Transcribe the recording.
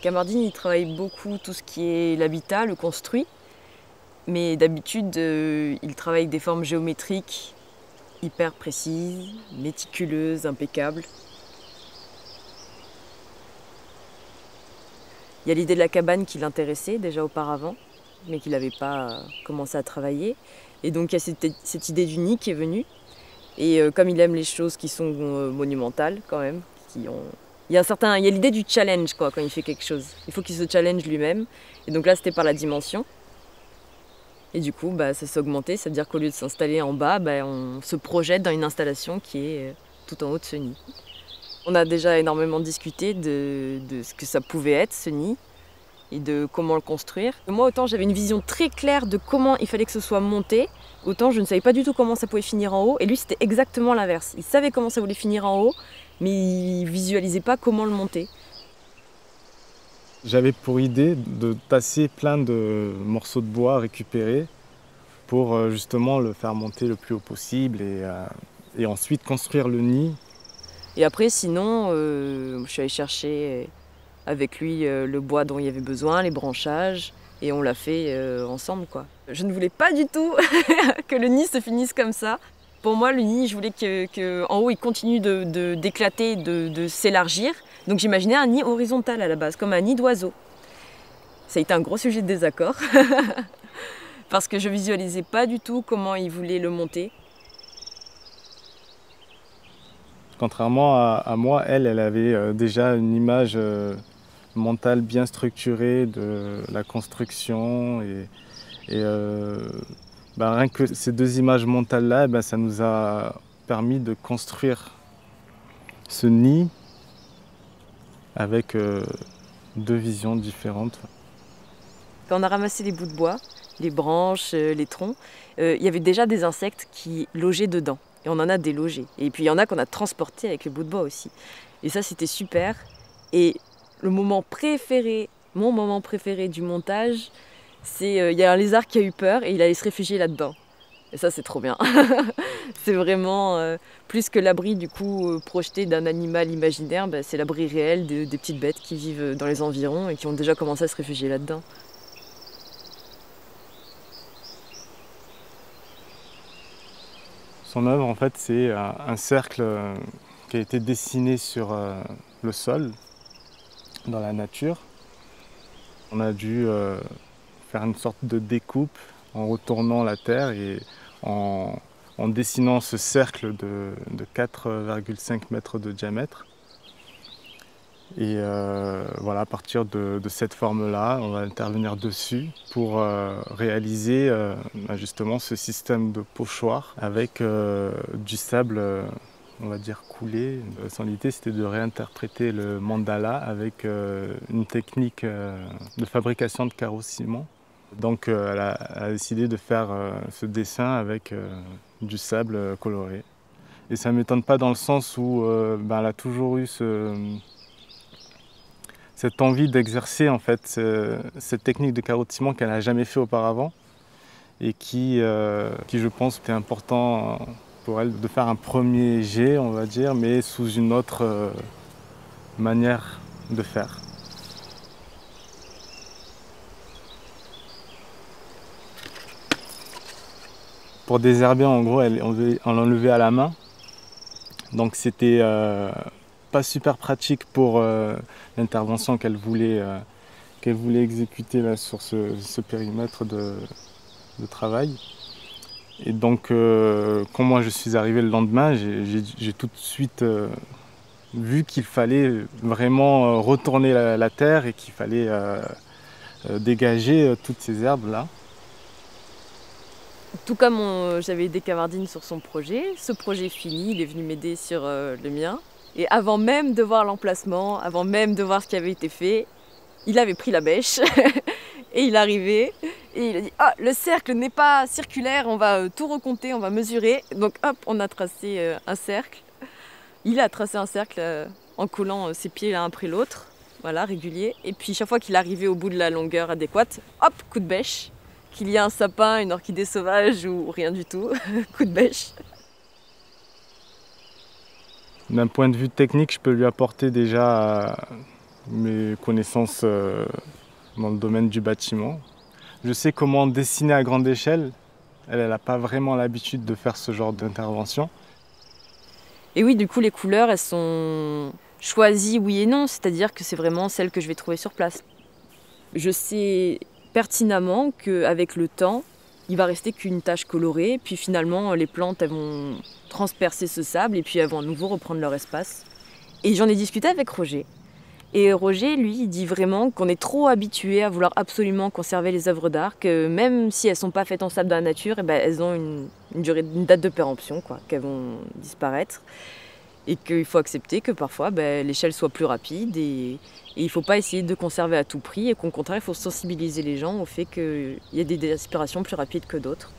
Kamardine, il travaille beaucoup tout ce qui est l'habitat, le construit. Mais d'habitude, il travaille avec des formes géométriques hyper précises, méticuleuses, impeccables. Il y a l'idée de la cabane qui l'intéressait déjà auparavant, mais qu'il n'avait pas commencé à travailler. Et donc il y a cette idée du nid qui est venue. Et comme il aime les choses qui sont monumentales quand même, il y a l'idée du challenge quoi, quand il fait quelque chose. Il faut qu'il se challenge lui-même. Et donc là c'était par la dimension. Et du coup ça s'est augmenté, c'est-à-dire qu'au lieu de s'installer en bas, on se projette dans une installation qui est tout en haut de ce nid. On a déjà énormément discuté de ce que ça pouvait être ce nid et de comment le construire. Moi autant j'avais une vision très claire de comment il fallait que ce soit monté, autant je ne savais pas du tout comment ça pouvait finir en haut, et lui c'était exactement l'inverse. Il savait comment ça voulait finir en haut, mais il visualisait pas comment le monter. J'avais pour idée de tasser plein de morceaux de bois récupérés pour justement le faire monter le plus haut possible et ensuite construire le nid. Et après sinon, je suis allée chercher avec lui le bois dont il y avait besoin, les branchages, et on l'a fait ensemble quoi. Je ne voulais pas du tout que le nid se finisse comme ça. Pour moi, le nid, je voulais qu'en haut, il continue d'éclater, de s'élargir. Donc j'imaginais un nid horizontal à la base, comme un nid d'oiseau. Ça a été un gros sujet de désaccord, parce que je visualisais pas du tout comment il voulait le monter. Contrairement à moi, elle avait déjà une image mentale bien structurée de la construction et rien que ces deux images mentales-là, ça nous a permis de construire ce nid avec deux visions différentes. Quand on a ramassé les bouts de bois, les branches, les troncs, il y avait déjà des insectes qui logeaient dedans. Et on en a délogé. Et puis il y en a qu'on a transporté avec les bouts de bois aussi. Et ça c'était super. Et le moment préféré, mon moment préféré du montage, c'est il y a un lézard qui a eu peur et il allait se réfugier là-dedans. Et ça c'est trop bien. C'est vraiment plus que l'abri du coup projeté d'un animal imaginaire, c'est l'abri réel des petites bêtes qui vivent dans les environs et qui ont déjà commencé à se réfugier là-dedans. Son œuvre, en fait, c'est un cercle qui a été dessiné sur le sol, dans la nature. On a dû faire une sorte de découpe en retournant la terre et en dessinant ce cercle de 4,5 mètres de diamètre. Et voilà, à partir de cette forme-là, on va intervenir dessus pour réaliser justement ce système de pochoir avec du sable, on va dire coulé. Son idée, c'était de réinterpréter le mandala avec une technique de fabrication de carreaux-ciment. Donc elle a décidé de faire ce dessin avec du sable coloré. Et ça ne m'étonne pas dans le sens où elle a toujours eu cette envie d'exercer en fait cette technique de carreau de ciment qu'elle n'a jamais fait auparavant et qui je pense était important pour elle de faire un premier jet, on va dire, mais sous une autre manière de faire. Pour désherber, en gros, on l'enlevait à la main, donc c'était pas super pratique pour l'intervention qu'elle voulait exécuter là, sur ce périmètre de travail. Et donc, quand moi je suis arrivé le lendemain, j'ai tout de suite vu qu'il fallait vraiment retourner la terre et qu'il fallait dégager toutes ces herbes-là. Tout comme j'avais aidé Kamardine sur son projet, ce projet fini, il est venu m'aider sur le mien. Et avant même de voir l'emplacement, avant même de voir ce qui avait été fait, il avait pris la bêche et il arrivait et il a dit « Ah, le cercle n'est pas circulaire, on va tout recompter, on va mesurer. » Donc hop, on a tracé un cercle. Il a tracé un cercle en collant ses pieds l'un après l'autre, voilà, régulier. Et puis chaque fois qu'il arrivait au bout de la longueur adéquate, hop, coup de bêche. Qu'il y ait un sapin, une orchidée sauvage ou rien du tout, coup de bêche. D'un point de vue technique, je peux lui apporter déjà mes connaissances dans le domaine du bâtiment. Je sais comment dessiner à grande échelle. Elle n'a pas vraiment l'habitude de faire ce genre d'intervention. Et oui, du coup, les couleurs, elles sont choisies oui et non, c'est-à-dire que c'est vraiment celles que je vais trouver sur place. Je sais pertinemment qu'avec le temps, il va rester qu'une tache colorée, puis finalement, les plantes, elles vont transpercer ce sable et puis elles vont à nouveau reprendre leur espace. Et j'en ai discuté avec Roger. Et Roger, lui, il dit vraiment qu'on est trop habitué à vouloir absolument conserver les œuvres d'art, que même si elles ne sont pas faites en sable dans la nature, eh ben, elles ont une date de péremption, quoi, qu'elles vont disparaître. Et qu'il faut accepter que parfois l'échelle soit plus rapide et il ne faut pas essayer de conserver à tout prix et qu'au contraire, il faut sensibiliser les gens au fait qu'il y a des aspirations plus rapides que d'autres.